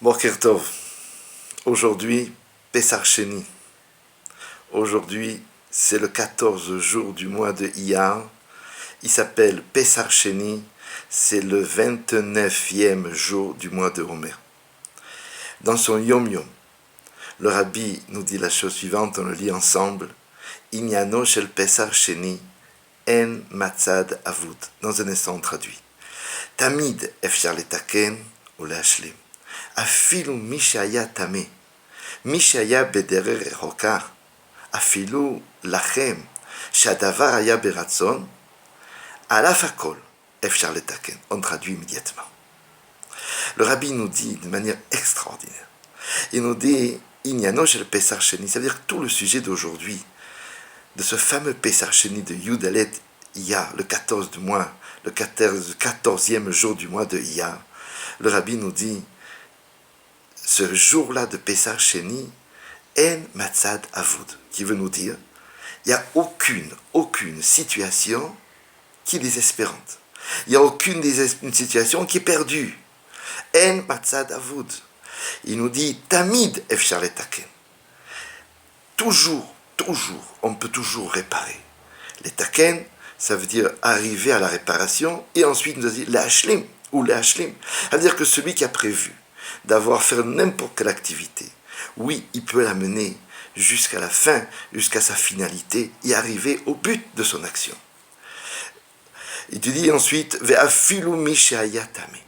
Boker Tov. Aujourd'hui, Pessar Sheni. Aujourd'hui, c'est le 14 jour du mois de Iyar. Il s'appelle Pessar Sheni. C'est le 29e jour du mois de Homer. Dans son Yom Yom, le Rabbi nous dit la chose suivante, on le lit ensemble. Inyano shel Pessar Sheni en matzad avud. Dans un instant, on traduit. Tamid efshar letaken ou leashlim. Afilu mishaya tame, mishaya bederer rechoka, afilu lachem, shadavar haya beratzon, alaf hakol, efshar letaken. On traduit immédiatement. Le Rabbi nous dit de manière extraordinaire. Il nous dit, Inyano shel Pessar Sheni, ça veut dire tout le sujet d'aujourd'hui, de ce fameux Pessar Sheni de Yudalet Iyar, le 14 du mois, le 14e jour du mois de Iyar. Le Rabbi nous dit, ce jour-là de Pessar Sheni, en matzad avud, qui veut nous dire, il n'y a aucune situation qui est désespérante. Il n'y a aucune situation qui est perdue. En matzad avud. Il nous dit, tamid efshar letaken. Toujours, on peut toujours réparer. Letaken, ça veut dire arriver à la réparation, et ensuite il nous dit, leashlim, ou leashlim. Ça veut dire que celui qui a prévu d'avoir fait n'importe quelle activité, oui, il peut l'amener jusqu'à la fin, jusqu'à sa finalité, et arriver au but de son action. Il te dit ensuite, ve'afilu mishaya tameh.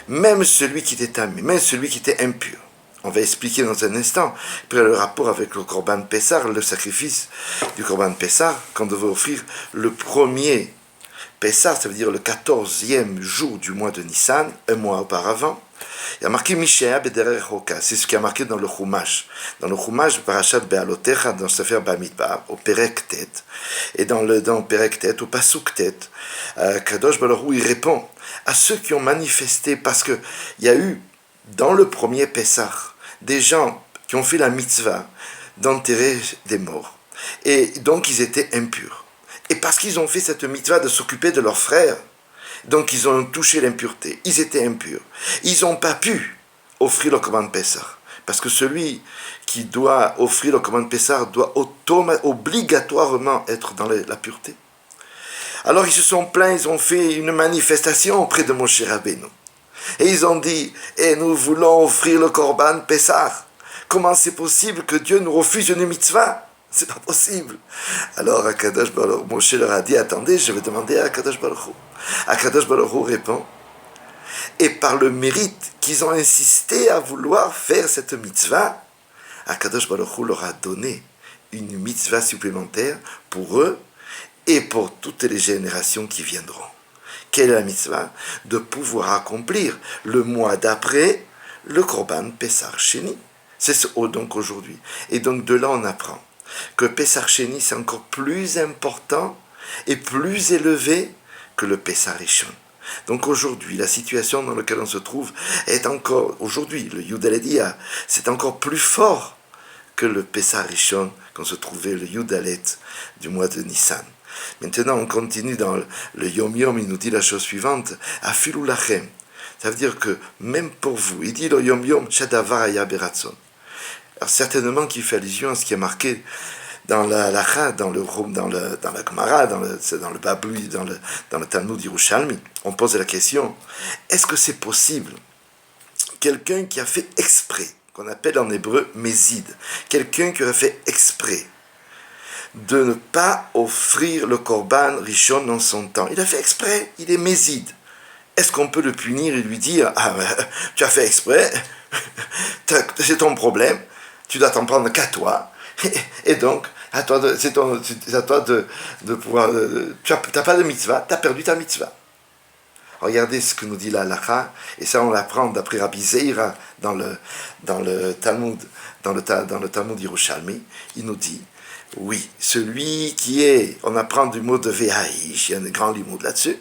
Même celui qui était tamé, même celui qui était impur. On va expliquer dans un instant, après le rapport avec le Korban Pessar, le sacrifice du Korban Pessar, qu'on devait offrir le premier Pessar, ça veut dire le 14e jour du mois de Nissan, un mois auparavant. Il y a marqué Mishaya bederer rechoka, c'est ce qui a marqué dans le Chumash. Dans le Chumash, Parashat Be'alotecha, dans le Sefer Bamidbar, au Perek Tet, et dans le Perek Tet, au Pasuk Tet, Kadosh Baruch Hu, il répond à ceux qui ont manifesté, parce qu'il y a eu, dans le premier Pessah, des gens qui ont fait la mitzvah d'enterrer des morts. Et donc, ils étaient impurs. Et parce qu'ils ont fait cette mitzvah de s'occuper de leurs frères, donc ils ont touché l'impureté. Ils étaient impurs. Ils n'ont pas pu offrir le Korban Pessah. Parce que celui qui doit offrir le Korban Pessah doit obligatoirement être dans la pureté. Alors ils se sont plaints, ils ont fait une manifestation auprès de Moshe Rabbeinu. Et ils ont dit, nous voulons offrir le Korban Pessah. Comment c'est possible que Dieu nous refuse une mitzvah? C'est pas possible. Alors Akadosh Baruch Hu, Moshe leur a dit, attendez, je vais demander à Akadosh Baruch Hu. Akadosh Baruch Hu répond, et par le mérite qu'ils ont insisté à vouloir faire cette mitzvah, Akadosh Baruch Hu leur a donné une mitzvah supplémentaire pour eux et pour toutes les générations qui viendront. Quelle est la mitzvah? De pouvoir accomplir le mois d'après le Korban Pessar Sheni. C'est ce donc aujourd'hui. Et donc de là on apprend que Pessar Sheni c'est encore plus important et plus élevé que le Pessar Rishon. Donc aujourd'hui, la situation dans laquelle on se trouve est encore, aujourd'hui, le Yudalet Iyar, c'est encore plus fort que le Pessar Rishon qu'on se trouvait le Yudalet du mois de Nissan. Maintenant, on continue dans le Yom Yom, il nous dit la chose suivante, Afilu lachem. Ça veut dire que même pour vous, il dit le Yom Yom, Shadavar haya beratzon. Alors certainement qu'il fait allusion à ce qui est marqué dans la Lacha, dans la Gemara, dans le Babli, dans le Talmud Yerushalmi. On pose la question, est-ce que c'est possible quelqu'un qui a fait exprès, qu'on appelle en hébreu mézid, quelqu'un qui aurait fait exprès de ne pas offrir le Korban Rishon dans son temps. Il a fait exprès, il est mézid. Est-ce qu'on peut le punir et lui dire, tu as fait exprès, c'est ton problème, tu dois t'en prendre qu'à toi, et donc, c'est à toi de pouvoir, tu n'as pas de mitzvah, tu as perdu ta mitzvah. Regardez ce que nous dit la halakha, et ça on l'apprend d'après Rabbi Zeira dans le Talmud Yerushalmi. Il nous dit, oui, celui qui est, on apprend du mot de Vehaïch, il y a un grand limoud là-dessus,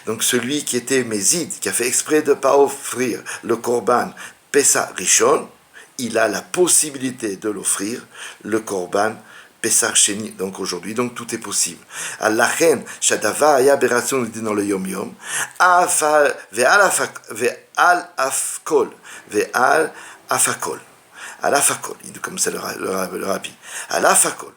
donc celui qui était mézid, qui a fait exprès de ne pas offrir le Korban Pessah Rishon, il a la possibilité de l'offrir, le Korban Pessar Sheni, donc aujourd'hui, donc tout est possible. Alachen, Shadava, Aya Beratson, dans le Yom Yom, Ve'al Afkol, Ve'al Afakol, Al Afakol, comme c'est le rabbi, Al Afakol,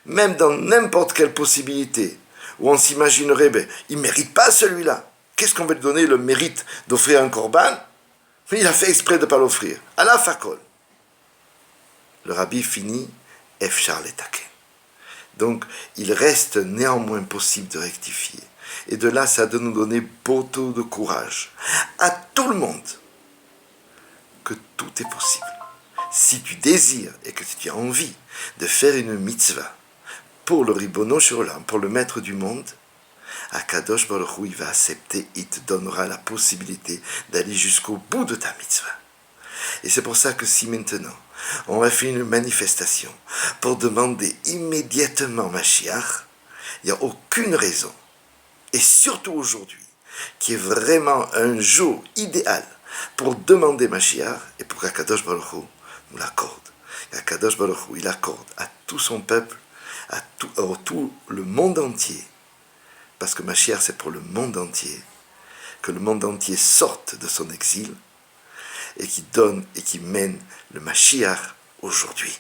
même dans n'importe quelle possibilité, où on s'imaginerait, ben, il ne mérite pas celui-là. Qu'est-ce qu'on veut lui donner le mérite d'offrir un korban? Mais il a fait exprès de ne pas l'offrir. Al Afakol. Le rabbi finit Efchar Letaken. Donc, il reste néanmoins possible de rectifier. Et de là, ça doit nous donner beaucoup de courage à tout le monde que tout est possible. Si tu désires et que tu as envie de faire une mitzvah pour le Ribono Shulam, pour le maître du monde, Akadosh Baruch Hu, il va accepter, il te donnera la possibilité d'aller jusqu'au bout de ta mitzvah. Et c'est pour ça que si maintenant, on va faire une manifestation pour demander immédiatement Mashiach, il n'y a aucune raison, et surtout aujourd'hui, qui est vraiment un jour idéal pour demander Mashiach et pour qu'Akadosh Baruch Hu nous l'accorde. Et Akadosh Baruch Hu, il accorde à tout son peuple, à tout le monde entier, parce que Mashiach c'est pour le monde entier, que le monde entier sorte de son exil, et qui donne et qui mène le Mashiach aujourd'hui.